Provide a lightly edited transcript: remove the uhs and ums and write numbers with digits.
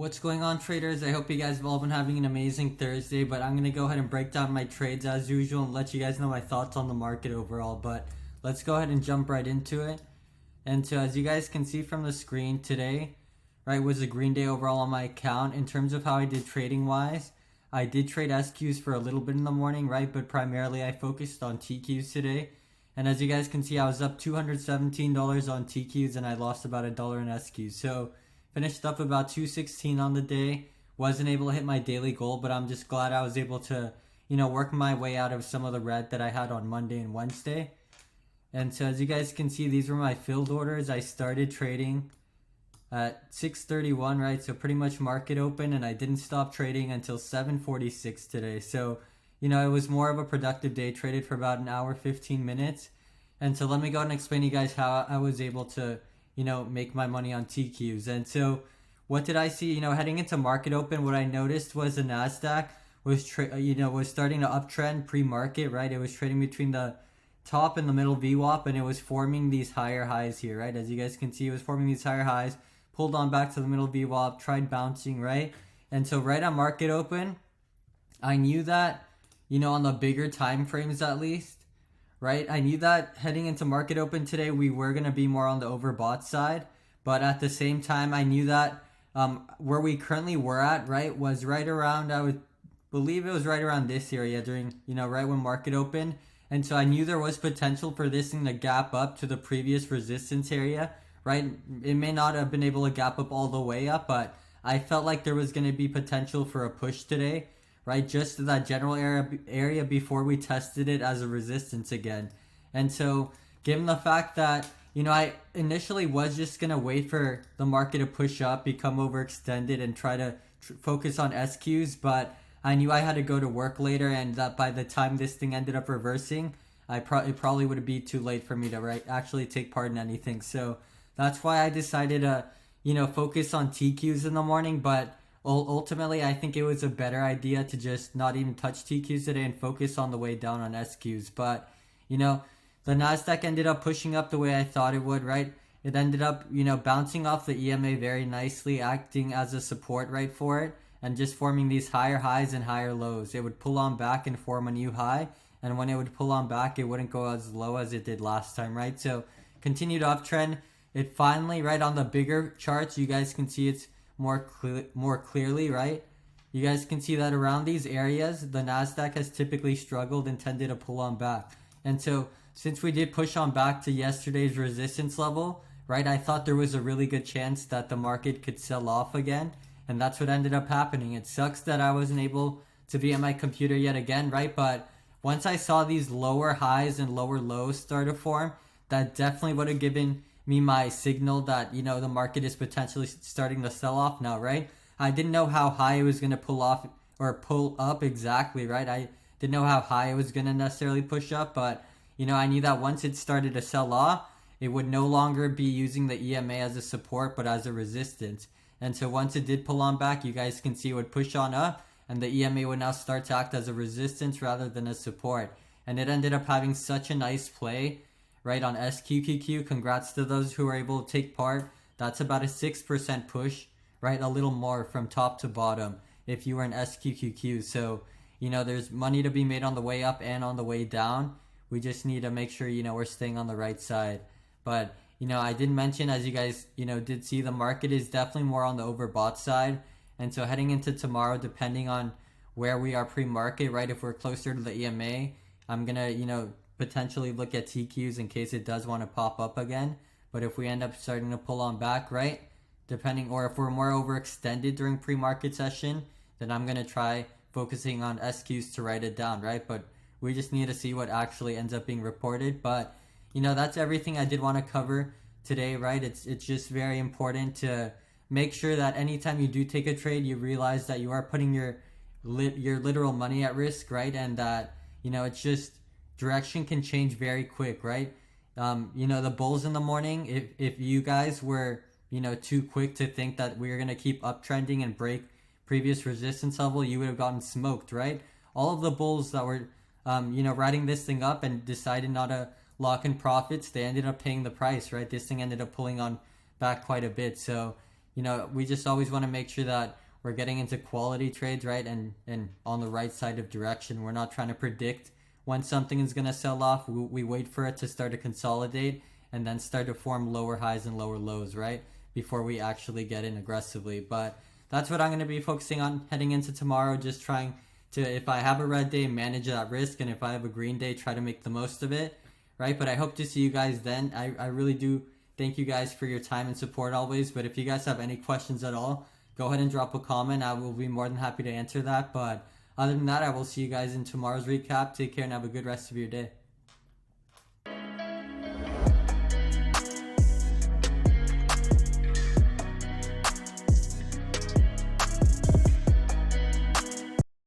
What's going on, traders? I hope you guys have all been having an amazing Thursday, but I'm going to go ahead and break down my trades as usual and let you guys know my thoughts on the market overall. But let's go ahead and jump right into it. And so as you guys can see from the screen today, right, was a green day overall on my account. In terms of how I did trading wise, I did trade SQs for a little bit in the morning, right, but primarily I focused on TQs today. And as you guys can see, I was up $217 on TQs and I lost about $1 in SQs. So finished up about 216 on the day. Wasn't able to hit my daily goal, but I'm just glad I was able to, work my way out of some of the red that I had on Monday and Wednesday. And so as you guys can see, these were my filled orders. I started trading at 6:31, right? So pretty much market open, and I didn't stop trading until 7:46 today. So, it was more of a productive day. Traded for about an hour, 15 minutes. And so let me go ahead and explain to you guys how I was able to make my money on TQs. And so what did I see? Heading into market open, what I noticed was the NASDAQ was, was starting to uptrend pre-market, right? It was trading between the top and the middle VWAP, and it was forming these higher highs here, right? As you guys can see, it was forming these higher highs, pulled on back to the middle VWAP, tried bouncing, right? And so right on market open, I knew that, on the bigger time frames at least, right? I knew that heading into market open today, we were going to be more on the overbought side. But at the same time, I knew that where we currently were at, right, was right around, I would believe it was right around this area during, right when market opened. And so I knew there was potential for this thing to gap up to the previous resistance area, right? It may not have been able to gap up all the way up, but I felt like there was going to be potential for a push today, right? Just to that general area before we tested it as a resistance again. And so given the fact that, I initially was just going to wait for the market to push up, become overextended, and try to focus on SQs, but I knew I had to go to work later, and that by the time this thing ended up reversing, it probably would be too late for me to actually take part in anything. So that's why I decided to, focus on TQs in the morning, but ultimately, I think it was a better idea to just not even touch TQs today and focus on the way down on SQs. But, the NASDAQ ended up pushing up the way I thought it would, right? It ended up, bouncing off the EMA very nicely, acting as a support, right, for it, and just forming these higher highs and higher lows. It would pull on back and form a new high, and when it would pull on back, it wouldn't go as low as it did last time, right? So, continued uptrend. It finally, right, on the bigger charts, you guys can see it's more clearly, right? You guys can see that around these areas, the NASDAQ has typically struggled and tended to pull on back. And so since we did push on back to yesterday's resistance level, right, I thought there was a really good chance that the market could sell off again. And that's what ended up happening. It sucks that I wasn't able to be at my computer yet again, right? But once I saw these lower highs and lower lows start to form, that definitely would have given me my signal that, the market is potentially starting to sell off now, right? I didn't know how high it was going to pull off or pull up exactly, right? I didn't know how high it was going to necessarily push up, but, I knew that once it started to sell off, it would no longer be using the EMA as a support, but as a resistance. And so once it did pull on back, you guys can see it would push on up, and the EMA would now start to act as a resistance rather than a support. And it ended up having such a nice play, right, on SQQQ. Congrats to those who were able to take part. That's about a 6% push, right? A little more from top to bottom if you were in SQQQ. So, there's money to be made on the way up and on the way down. We just need to make sure, we're staying on the right side. But, I did mention, as you guys, did see, the market is definitely more on the overbought side. And so heading into tomorrow, depending on where we are pre-market, right, if we're closer to the EMA, I'm going to, potentially look at TQs in case it does want to pop up again. But if we end up starting to pull on back, right, or if we're more overextended during pre-market session, then I'm going to try focusing on SQs to write it down, right? But we just need to see what actually ends up being reported. But, that's everything I did want to cover today, right? It's just very important to make sure that anytime you do take a trade, you realize that you are putting your literal money at risk, right? And that, it's just direction can change very quick, right? The bulls in the morning, if you guys were, too quick to think that we were going to keep uptrending and break previous resistance level, you would have gotten smoked, right? All of the bulls that were, riding this thing up and decided not to lock in profits, they ended up paying the price, right? This thing ended up pulling on back quite a bit. So, we just always want to make sure that we're getting into quality trades, right? And on the right side of direction. We're not trying to predict when something is going to sell off. We wait for it to start to consolidate and then start to form lower highs and lower lows, right? Before we actually get in aggressively. But that's what I'm going to be focusing on heading into tomorrow. Just trying to, if I have a red day, manage that risk. And if I have a green day, try to make the most of it, right? But I hope to see you guys then. I really do thank you guys for your time and support always. But if you guys have any questions at all, go ahead and drop a comment. I will be more than happy to answer that. But other than that, I will see you guys in tomorrow's recap. Take care and have a good rest of your day.